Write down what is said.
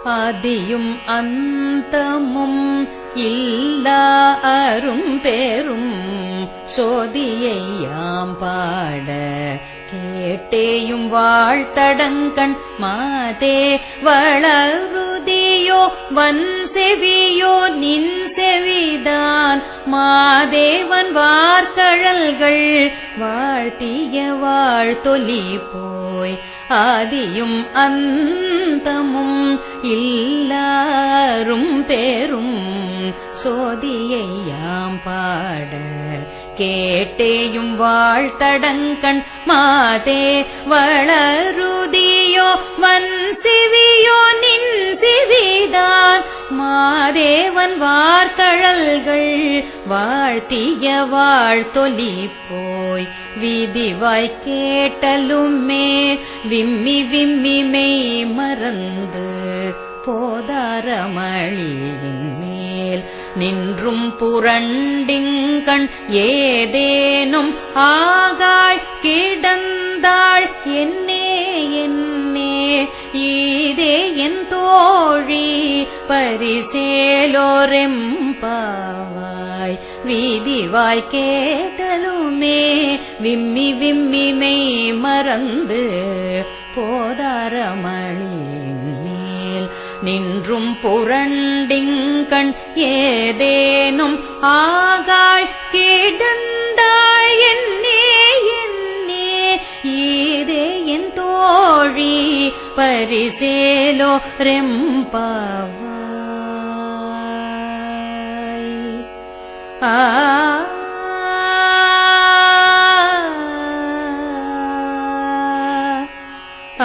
ஆதியும் அந்தமும் இல்லா அரும் பேரும் சோதியை யாம் பாட கேட்டேயும் வாழ்த்தடங்கண் மாதே வளருதியோ வன் செவியோ நின் செவிதான் மாதேவன் வார்கழல்கள் வாழ்த்திய வாழ்த்தொலி போய் ஆதியும் அந்தமும் இல்லாரும் பேரும் சோதியை யாம் பாட கேட்டேயும் வாழ்த்தடங்கண் மாதே வளருதியோ வன் சிவியோ நின் சிவிதான் மாதேவன் வார்கழல்கள் வாழ்த்திய வாழ்த்தொலி போய் விதிவாய் கேட்டலுமே விம்மி விம்மி மெய் மறந்து போதாரமளியின் மேல் நின்றும் புரண்டிங்கண் ஏதேனும் ஆகாள் கிடந்தாள் என்னே என்னே ஈதே என் தோழி பரிசேலோரெம்பாவாய் வீதிவாய் கேட்டலுமே விம்மி விம்மி மெய் மறந்து போதாரமளியின் மேல் நின்றும் புரண்டிங்கண் ஏதேனும் ஆகாள் கிடந்தாய் என்னே என்னே ஈதே என் தோழி பரிசேலோ ரெம்பாவாய். ஆ ஆ